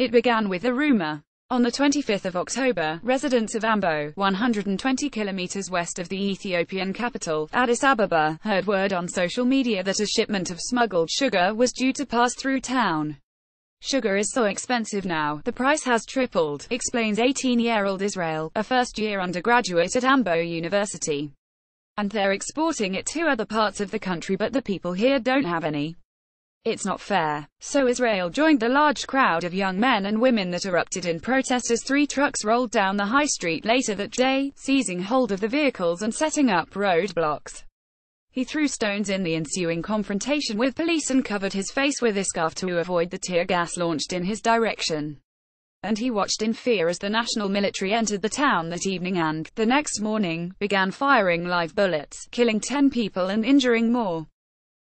It began with a rumor. On the 25th of October, residents of Ambo, 120 kilometers west of the Ethiopian capital, Addis Ababa, heard word on social media that a shipment of smuggled sugar was due to pass through town. Sugar is so expensive now, the price has tripled, explains 18-year-old Israel, a first-year undergraduate at Ambo University. And they're exporting it to other parts of the country, but the people here don't have any. It's not fair. So Israel joined the large crowd of young men and women that erupted in protest as 3 trucks rolled down the high street later that day, seizing hold of the vehicles and setting up roadblocks. He threw stones in the ensuing confrontation with police and covered his face with a scarf to avoid the tear gas launched in his direction. And he watched in fear as the national military entered the town that evening and, the next morning, began firing live bullets, killing 10 people and injuring more.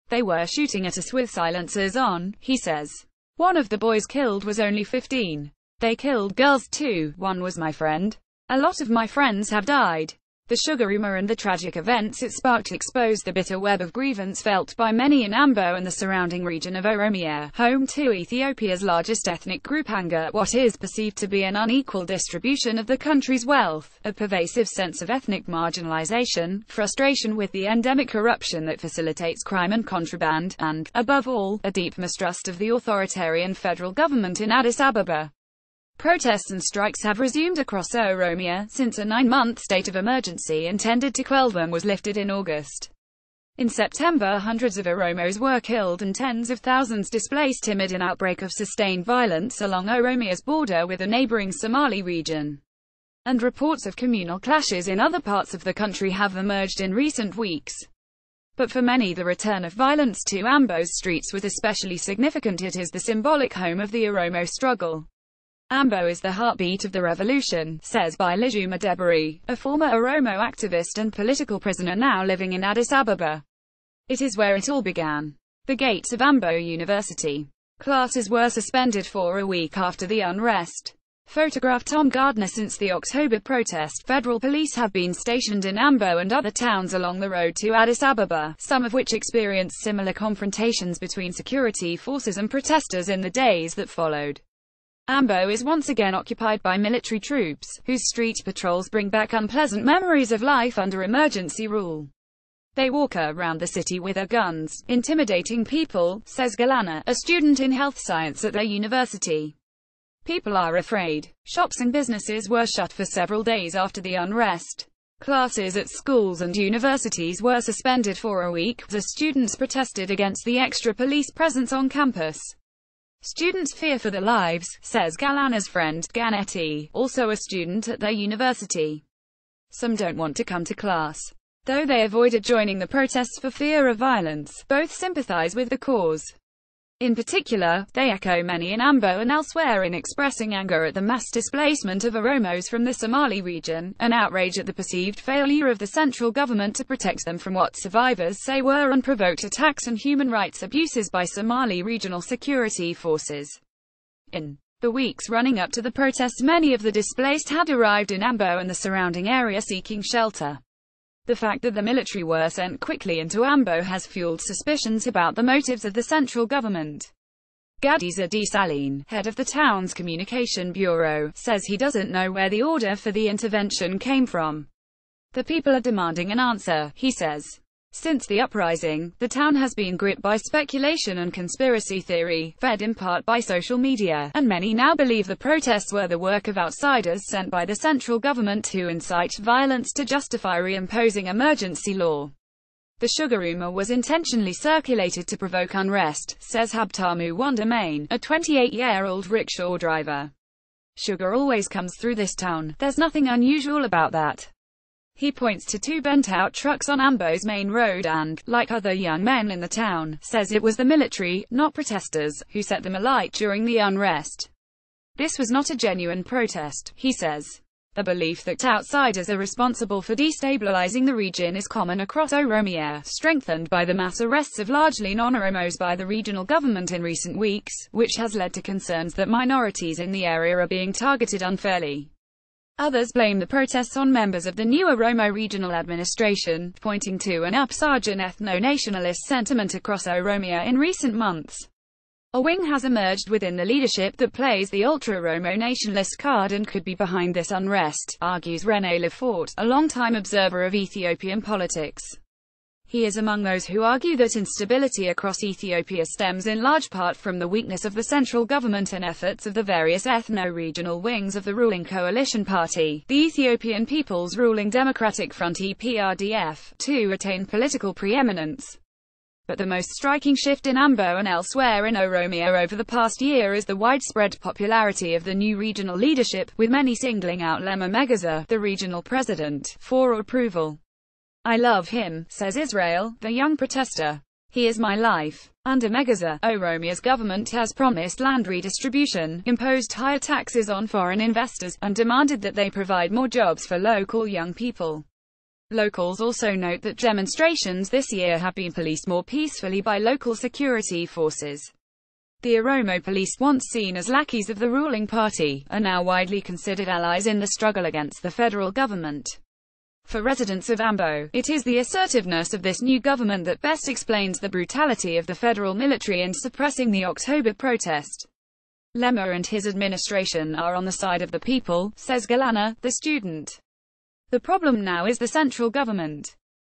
They were shooting at us with silencers on, he says. One of the boys killed was only 15. They killed girls too. One was my friend. A lot of my friends have died. The sugar rumor and the tragic events it sparked exposed the bitter web of grievance felt by many in Ambo and the surrounding region of Oromia, home to Ethiopia's largest ethnic group. Anger at what is perceived to be an unequal distribution of the country's wealth, a pervasive sense of ethnic marginalization, frustration with the endemic corruption that facilitates crime and contraband, and, above all, a deep mistrust of the authoritarian federal government in Addis Ababa. Protests and strikes have resumed across Oromia, since a 9-month state of emergency intended to quell them was lifted in August. In September, hundreds of Oromos were killed and tens of thousands displaced amid an outbreak of sustained violence along Oromia's border with the neighboring Somali region. And reports of communal clashes in other parts of the country have emerged in recent weeks. But for many, the return of violence to Ambo's streets was especially significant. It is the symbolic home of the Oromo struggle. Ambo is the heartbeat of the revolution, says Bilijuma Debari, a former Oromo activist and political prisoner now living in Addis Ababa. It is where it all began. The gates of Ambo University. Classes were suspended for a week after the unrest. Photograph Tom Gardner. Since the October protest, federal police have been stationed in Ambo and other towns along the road to Addis Ababa, some of which experienced similar confrontations between security forces and protesters in the days that followed. Ambo is once again occupied by military troops, whose street patrols bring back unpleasant memories of life under emergency rule. They walk around the city with their guns, intimidating people, says Galana, a student in health science at their university. People are afraid. Shops and businesses were shut for several days after the unrest. Classes at schools and universities were suspended for a week, as students protested against the extra police presence on campus. Students fear for their lives, says Galana's friend, Ganetti, also a student at their university. Some don't want to come to class, though they avoided joining the protests for fear of violence. Both sympathize with the cause. In particular, they echo many in Ambo and elsewhere in expressing anger at the mass displacement of Oromos from the Somali region, and outrage at the perceived failure of the central government to protect them from what survivors say were unprovoked attacks and human rights abuses by Somali regional security forces. In the weeks running up to the protests, many of the displaced had arrived in Ambo and the surrounding area seeking shelter. The fact that the military were sent quickly into Ambo has fueled suspicions about the motives of the central government. Gadiza Desalegn, head of the town's communication bureau, says he doesn't know where the order for the intervention came from. The people are demanding an answer, he says. Since the uprising, the town has been gripped by speculation and conspiracy theory, fed in part by social media, and many now believe the protests were the work of outsiders sent by the central government to incite violence to justify reimposing emergency law. The sugar rumor was intentionally circulated to provoke unrest, says Habtamu Wondermain, a 28-year-old rickshaw driver. Sugar always comes through this town. There's nothing unusual about that. He points to 2 bent-out trucks on Ambo's main road and, like other young men in the town, says it was the military, not protesters, who set them alight during the unrest. This was not a genuine protest, he says. The belief that outsiders are responsible for destabilizing the region is common across Oromia, strengthened by the mass arrests of largely non-Oromos by the regional government in recent weeks, which has led to concerns that minorities in the area are being targeted unfairly. Others blame the protests on members of the new Oromo regional administration, pointing to an upsurge in ethno-nationalist sentiment across Oromia in recent months. A wing has emerged within the leadership that plays the ultra-Oromo nationalist card and could be behind this unrest, argues René Lefort, a longtime observer of Ethiopian politics. He is among those who argue that instability across Ethiopia stems in large part from the weakness of the central government and efforts of the various ethno-regional wings of the ruling coalition party, the Ethiopian People's Ruling Democratic Front (EPRDF), to attain political preeminence. But the most striking shift in Ambo and elsewhere in Oromia over the past year is the widespread popularity of the new regional leadership, with many singling out Lemma Megaza, the regional president, for approval. "I love him," says Israel, the young protester. "He is my life." Under Megaza, Oromia's government has promised land redistribution, imposed higher taxes on foreign investors, and demanded that they provide more jobs for local young people. Locals also note that demonstrations this year have been policed more peacefully by local security forces. The Oromo police, once seen as lackeys of the ruling party, are now widely considered allies in the struggle against the federal government. For residents of Ambo, it is the assertiveness of this new government that best explains the brutality of the federal military in suppressing the October protest. Lemma and his administration are on the side of the people, says Galana, the student. The problem now is the central government.